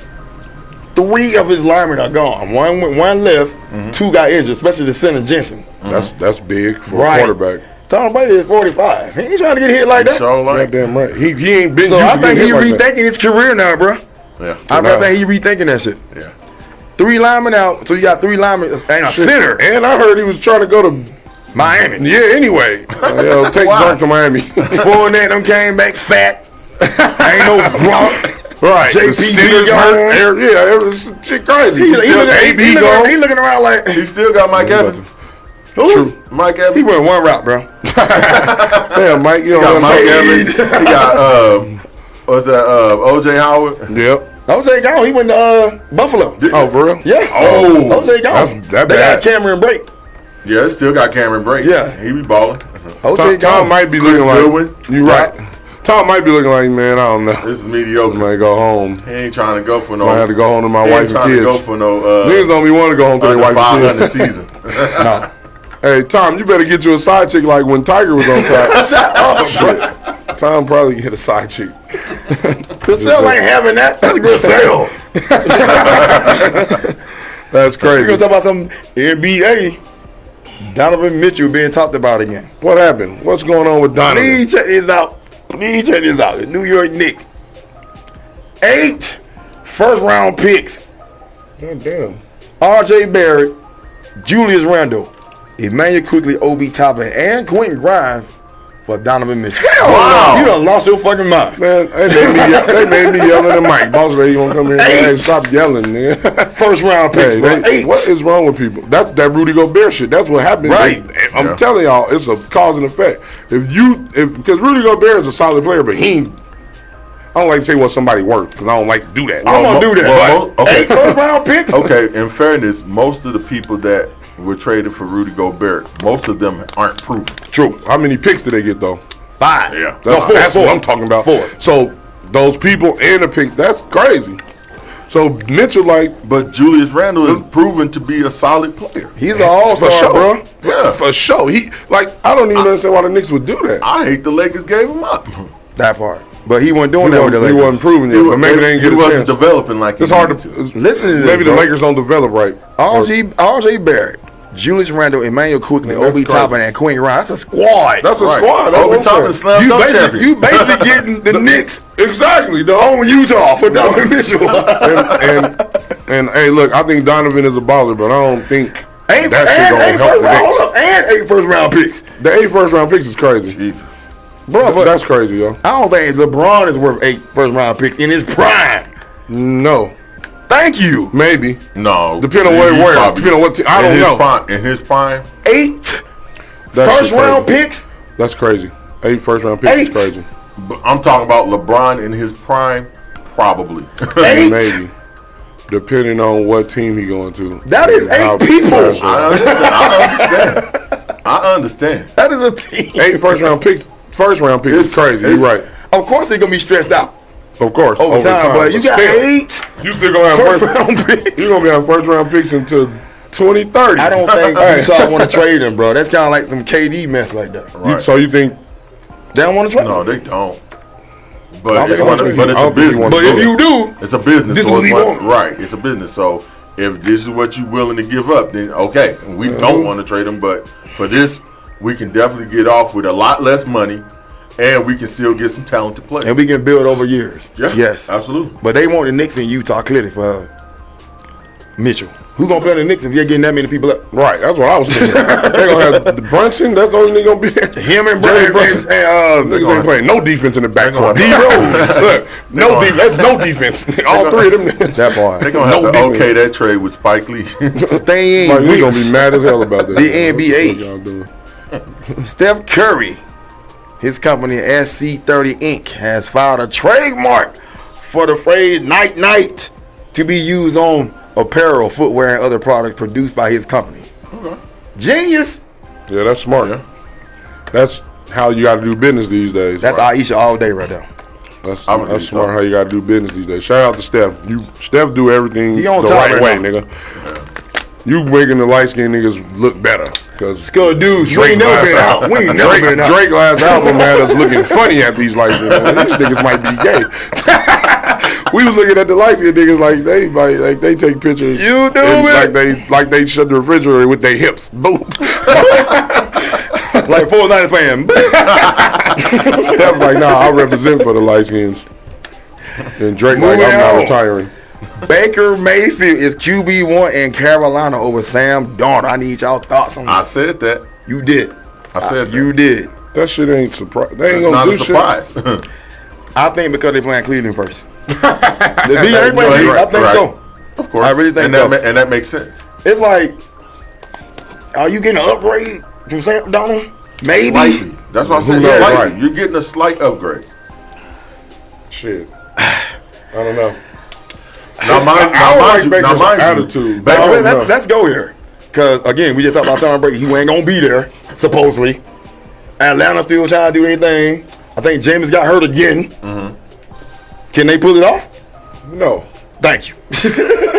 3 of his linemen are gone. One left. 2 got injured, especially the center Jensen. That's big for Right. a quarterback. Tom Brady is 45. He ain't trying to get hit like that. So like, Goddamn right. He ain't been. So used I to think getting he hit like that. rethinking his career now, bro. yeah, I think he rethinking that shit. yeah. 3 linemen out, so you got 3 linemen and a center. And I heard he was trying to go to. Miami. Yeah. Anyway, yo, take Why? Gronk to Miami. Fournette them came back fat. Ain't no Gronk. Right. JP The Steelers gone. hurt. Yeah, it was shit crazy. He Still AB gone. looking around like He still got Mike Evans. True. Mike Evans. he went 1 route, bro. Damn, Mike, you He got don't Mike know. Evans. He got what's that? OJ Howard. Yep. OJ gone. He went to Buffalo. Oh, for real? Yeah. Oh. OJ gone. That they bad. got Cameron Brake. Yeah, still got Cameron Brake. Yeah. he be balling. OJ Tom gone. might be Chris looking like Derwin. you right. Tom might be looking like, man, I don't know. This is mediocre. Might go home. He ain't trying to go for no. Might have to go home to my he wife ain't and trying to go kids. for no. Niggas don't be wanting to go home to their under wife 500 and kids. season. No. Hey, Tom, you better get you a side chick like when Tiger was on top. Shut up, bro. Tom probably get a side chick. Cell ain't having that. That's a good sale. That's We're crazy. gonna talk about some NBA. Donovan Mitchell being talked about again. What happened? What's going on with Donovan? Please check this out. The New York Knicks. 8 first-round picks. God damn. R.J. Barrett, Julius Randle, Emmanuel Quickly, Obi Toppin, and Quentin Grimes for Donovan Mitchell. Wow. You done lost your fucking mind. Man, they made me yell at the mic. Boss lady, you want to come here? Hey, stop yelling, nigga. First-round picks, Hey, bro. 8. what is wrong with people? That's that Rudy Gobert shit. That's what happened. Right. I'm telling y'all, it's a cause and effect. Because Rudy Gobert is a solid player, but he ain't. I don't like to say what somebody worth because I don't like to do that. I'm gonna do that. well, but okay. 8 first-round picks. Okay, in fairness, most of the people that were traded for Rudy Gobert, most of them aren't proven. True. How many picks did they get though? 5. Yeah. That's what I'm talking about. 4. So those people and the picks, that's crazy. So Mitchell, like, But Julius Randle is proven to be a solid player. He's an all-star, for sure, bro. Yeah. For sure. He I don't even understand why the Knicks would do that. I hate the Lakers gave him up. That part. But he wasn't doing He that with the wasn't, Lakers. proven yet, but maybe they didn't he get a wasn't chance. developing like It's he hard needed to Listen to this, maybe the bro. Lakers don't develop right. R.J. Barrett, Julius Randle, Emmanuel Quickly, Man, that's Obi crazy. Toppin, and Quentin Grimes. That's a squad. That's a Right. squad. That's Obi what I'm Toppin saying. slam dunk champion. you basically getting the Knicks Exactly, dog. on Utah for Donovan Mitchell. And hey, look, I think Donovan is a baller, but I don't think Eight, that shit gonna and, help the hold Knicks. up, and 8 first-round picks. The 8 first-round picks is crazy. Jesus. Bro, but That's crazy, yo. I don't think LeBron is worth 8 first-round picks in his prime. No, Thank you. maybe. No. Depending on where, Probably- depending on what. I in don't his know. Prime, in his prime, 8 That's first-round crazy. picks. That's crazy. 8 first-round picks is 8. crazy. but I'm talking about LeBron in his prime, probably. 8. Maybe. Depending on what team he going to. That is And 8 how people. pressure- I understand. That is a team. 8 first-round picks. First-round picks is crazy. You're right. Of course, they're going to be stressed out Of course. over time, but you got still, 8 You still gonna have first-round picks. You're gonna be on first-round picks until 2030. I don't think Hey. Utah want to trade him, bro. That's kind of like some KD mess like that. Right. So you think? They don't want to trade No, him. they don't. I But don't think I want to trade him. it's I a don't think he business. wants But if you do, It's a business. This is so what he it's want. Right. It's a business. So if this is what you're willing to give up, then okay. We don't want to trade him, but for this, we can definitely get off with a lot less money, and we can still get some talented players. and we can build over years. Yeah, Yes. absolutely. But they want the Knicks in Utah clearly for Mitchell. Who gonna play on the Knicks if you're getting that many people up? Right. That's what I was thinking. They're gonna have the Brunson. That's the only nigga gonna be there. Him and Jalen Brady Brunson. and Niggas ain't playing no defense in the backcourt. They D gonna- Rose. Look, no gonna- defense. That's no defense. All three of them. that part. They're gonna have No to defense. okay that trade with Spike Lee. Staying Like, we gonna with be mad as hell about that. The NBA. What y'all doing? Steph Curry. His company SC30 Inc. has filed a trademark for the phrase "night night" to be used on apparel, footwear, and other products produced by his company. Genius. Yeah, that's smart. Yeah. That's how you got to do business these days. That's Aisha all day right there. That's, I would that's do smart so. how you got to do business these days. Shout out to Steph. Steph do everything He the on top right right way, now. nigga. You making the light skinned niggas look better. Cause Skull dudes, we ain't never been out. We ain't never been out. Drake last album had us looking funny at these light skinned niggas. These niggas might be gay. We was looking at the light skinned niggas like they take pictures. You do and it. like they shut the refrigerator with their hips. Boom. Like 490 fan. Steph like, nah, I represent for the light skins. And Drake like, Moving I'm not on. retiring. Baker Mayfield is QB1 in Carolina over Sam Darnold. I need y'all thoughts on I that. said that. You did. I said that. You did. That shit ain't surprise. They ain't It's gonna not do a shit. surprise. I think because they playing Cleveland first. The D ain't No, playing Cleveland. I right, think right. so. Of course. I really think and so. And that makes sense. It's like, are you getting an upgrade from Sam Darnold? Maybe. Slightly. That's what I said. Who knows, Slightly. right. You're getting a slight upgrade. Shit. I don't know. Now, mind you, Baker's mind you, attitude. Baker- I don't know. Let's go here. Because, again, we just talked about Tom Brady. He ain't going to be there, supposedly. Atlanta still trying to do anything. I think James got hurt again. Can they pull it off? No. Thank you.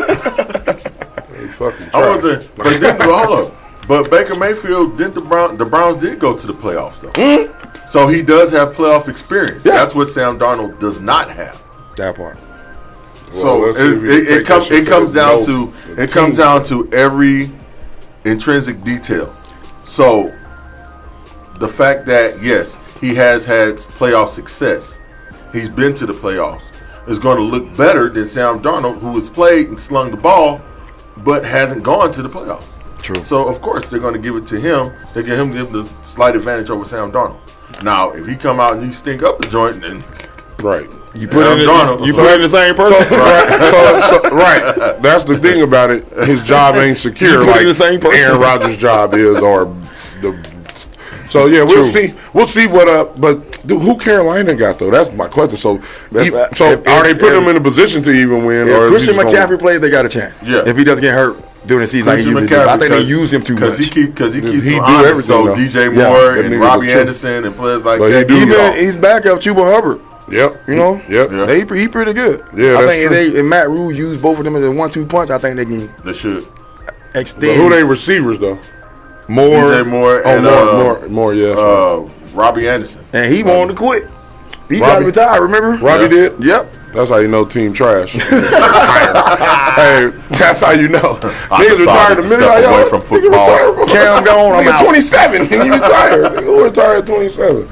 They fucking I want trash. to, but then, hold up. But Baker Mayfield, the Browns did go to the playoffs, though. So he does have playoff experience. Yeah. That's what Sam Darnold does not have. That part. So it comes down to every intrinsic detail. So the fact that, yes, he has had playoff success, he's been to the playoffs, is going to look better than Sam Darnold, who has played and slung the ball, but hasn't gone to the playoffs. True. So, of course, they're going to give it to him. They give him the slight advantage over Sam Darnold. Now, if he come out and he stink up the joint, then right. You put in the same person. Right. That's the thing about it. His job ain't secure You put like in the same person. Aaron Rodgers' job is, or the. So yeah, we'll see. We'll see what. But who Carolina got though? That's my question. So, are they putting him in a position to even win? If or Christian McCaffrey plays, they got a chance. Yeah. If he doesn't get hurt during the season, like he usually do. I think they use him too much. Because he keeps do honest. everything. So Though. DJ Yeah, Moore that and nigga Robbie the truth. Anderson and players like But that. He's back up Chuba Hubbard. Yep. You know. Yep. Yeah. He pretty good. Yeah, I that's think true. if Matt Rule used both of them as a 1-2 punch, I think they can They should. extend. But who they receivers though? DJ Moore and More. Yeah. Robbie Anderson. And he wanted to quit. He got Robbie- retired. Remember? Robbie did. Yep. That's how you know team trash. Hey, that's how you know. Niggas decided retired to a minute. step Like, away yo, from nigga football. retired from Cam gone, I'm nigga out. 27 and he retired. Nigga retired at 27.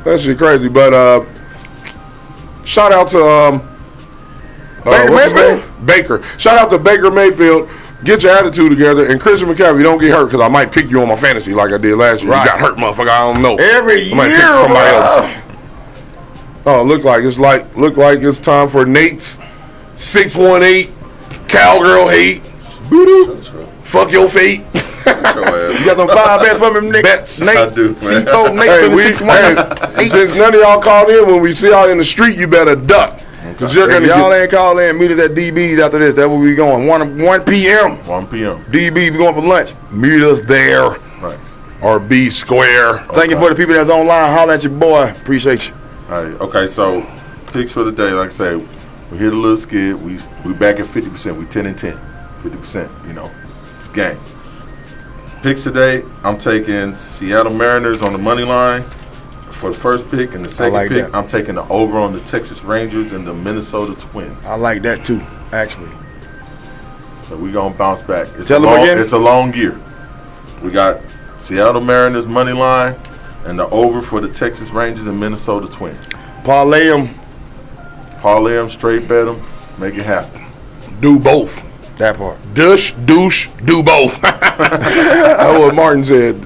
That shit crazy. But shout out to Baker what's his Mayfield? name? Baker. Shout out to Baker Mayfield. Get your attitude together. And Christian McCaffrey, don't get hurt because I might pick you on my fantasy like I did last year. Right. You got hurt, motherfucker. I don't know. Every I might year, pick somebody bro. else. Oh, look like it's time for Nate's 618 cowgirl hate. Boo-doo. Fuck your fate. You got some 5 bets for me, Nick? Bets. Nate. I do, man. C-Fo, Nate, Hey, for the 618. since none of y'all called in, when we see y'all in the street, you better duck. Because you're going If to y'all get... ain't calling in, meet us at DB's after this. That's where we going. 1 p.m. 1 p.m. DB, we going for lunch. Meet us there. Nice. Or B square. Thank you for the people that's online. Holler at your boy. Appreciate you. All right. Okay, so picks for the day. Like I say, we hit a little skid. We back at 50%. We 10 and 10. 50%. You know, it's a game. Picks today, I'm taking Seattle Mariners on the money line for the first pick, and the second like pick, that. I'm taking the over on the Texas Rangers and the Minnesota Twins. I like that too, actually. So we gonna bounce back. Tell them again. It's a long year. We got Seattle Mariners money line and the over for the Texas Rangers and Minnesota Twins. Parlay them. Parlay them, straight bet them, make it happen. Do both. That part. Douche, do both. That's what Martin said.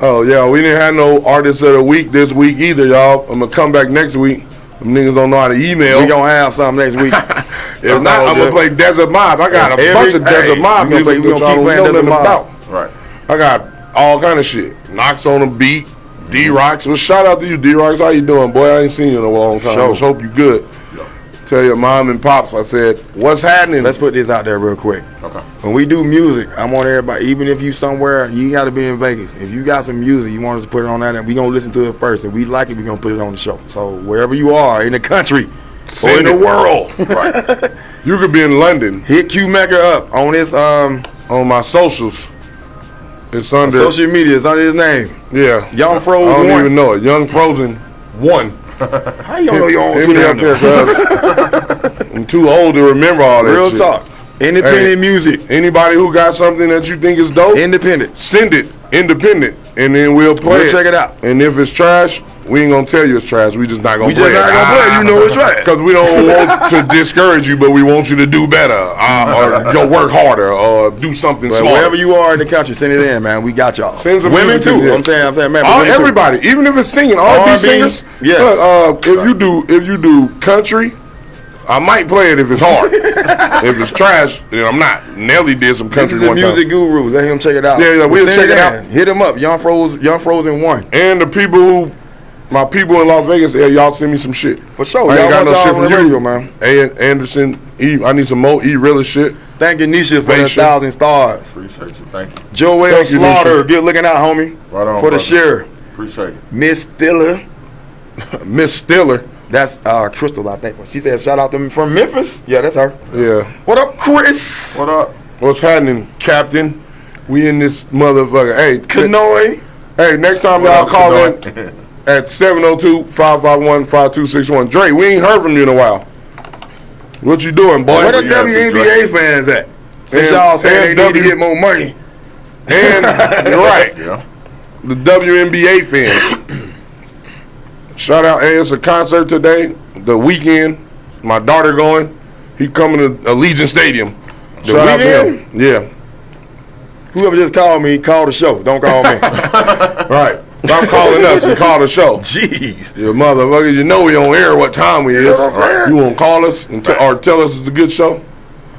Oh, yeah, we didn't have no artist of the week this week either, y'all. I'm going to come back next week. Them niggas don't know how to email. We gonna have something next week. If not, I'm going to play Desert Mob. I got a bunch of Desert Mob we music gonna that y'all keep don't playing know Desert nothing Mob. about. Right. I got all kind of shit. Knocks on the beat. D-Rocks. Well, shout out to you, D-Rocks. How you doing, boy? I ain't seen you in a long time. Sure. Just hope you good. Tell your mom and pops I said, what's happening? Let's put this out there real quick. Okay. When we do music, I want everybody, even if you somewhere, you got to be in Vegas. If you got some music, you want us to put it on that, and we going to listen to it first. If we like it, we going to put it on the show. So wherever you are in the country or in the world, Right. You could be in London. hit Q-Maker up on his On my socials. It's under social media. It's under his name. Yeah. Young Frozen I don't 1. even know it. Young Frozen 1. How you don't know your own Hit me Twitter up there, handle? cuz. I'm too old to remember all that Real shit. talk. Independent Hey. music. Anybody who got something that you think is dope, Independent. send it independent, and then we'll play We'll it. check it out. And if it's trash, we ain't gonna tell you it's trash. We just not gonna We play just not gonna play it. You know it's trash. Because we don't want to discourage you, but we want you to do better, or go work harder, or do something But smart. wherever you are in the country, send it in, man. We got y'all. Send some women music too. in, yeah. I'm saying, man. but All, women too. everybody, even if it's singing, R&B R&B, singers. yes. If you do country, I might play it if it's hard. If it's trash, then I'm not. Nelly did some This country is the one time. music guru. Let him check it out. Yeah, we'll Send check it in. out. Hit him up. Young Frozen 1. And the people my people in Las Vegas, hey, y'all send me some shit. For sure. I ain't Y'all got want no y'all shit on from the you. radio, man. And Anderson, I need some more realist shit. Thank you, Nisha, for the Nisha. 1,000 stars. Appreciate you. Thank you. Joel Thank you, Slaughter, Nisha. good looking out, homie. Right on, for the brother. share. Appreciate it. Miss Stiller. Miss Stiller. That's Crystal, I think. She said, shout out to me from Memphis. Yeah, that's her. Yeah. What up, Chris? What up? What's happening, Captain? We in this motherfucker. Hey, Kanoy. Hey, next time y'all call in at 702-551-5261. Dre, we ain't heard from you in a while. What you doing, boy? Where the WNBA fans at? Since y'all saying they need to get more money. And you're right. Yeah. The WNBA fans. Shout out, hey, it's a concert today, the weekend. My daughter going. He coming to Allegiant Stadium. The Shout out to weekend? him. Yeah. Whoever just called me, call the show. Don't call me. Right. Stop calling us and call the show. Jeez. You motherfuckers, you know we on air what time we is. know what I'm saying? You won't call us and or tell us it's a good show?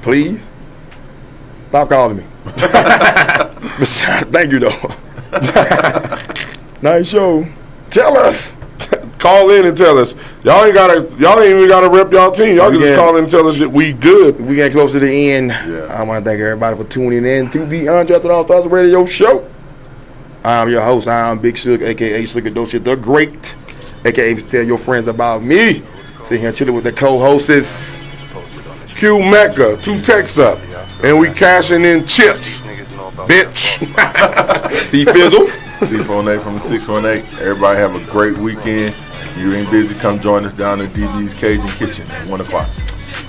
Please. Stop calling me. Thank you, though. Nice show. Tell us. Call in and tell us. Y'all ain't even gotta rep y'all team. Y'all can just call in and tell us that we good. We getting close to the end. Yeah. I want to thank everybody for tuning in to the UnDrafted AllStarz Radio Show. I'm your host. I'm Big Sugar, a.k.a. Sugar Dolce the Great, a.k.a. tell your friends about me. Sitting here chilling with the co-hosts. Q Mecca, 2 texts up. And we cashing in chips. Bitch. C Fizzle. C48 from the 618. Everybody have a great weekend. You ain't busy, come join us down in DB's Cajun Kitchen at 1 o'clock.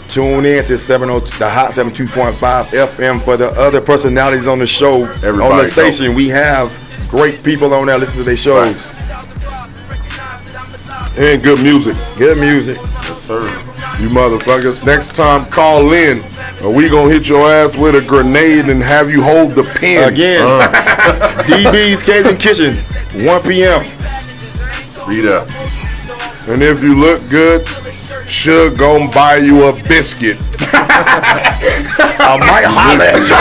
Tune in to the Hot 72.5 FM for the other personalities on the show. Everybody on the station, we have great people on there listening to their shows. And good music. Good music. Yes, sir. You motherfuckers. Next time, call in. Or we gonna hit your ass with a grenade and have you hold the pen. Again, DB's Cajun Kitchen, 1 p.m. Be there. And if you look good, Suge gon' buy you a biscuit. I might holler at you.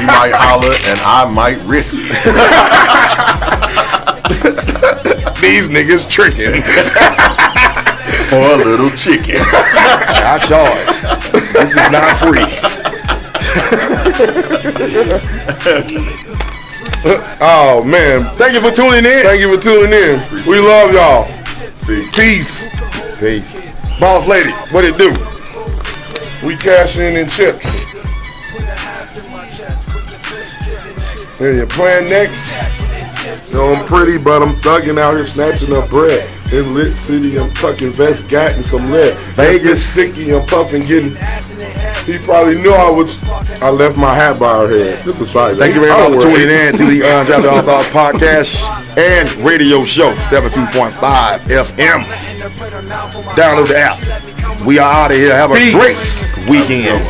You might holler and I might risk it. These niggas tricking. For a little chicken. I charge. This is not free. Oh, man. Thank you for tuning in. Thank you for tuning in. We love y'all. Peace. Peace. Boss lady, what it do? We cashing in chips. Here you playing next. So I'm pretty, but I'm thugging out here snatching up bread. In Lit City, I'm tucking vest, gat, and some lead. Vegas. Sticky, I'm puffing, getting. He probably knew I left my hat by her head. This is fine. Thank you very much for tuning in to the UnDrafted AllStarz podcast and radio show, 72.5 FM. Download the app. We are out of here. Have a great weekend.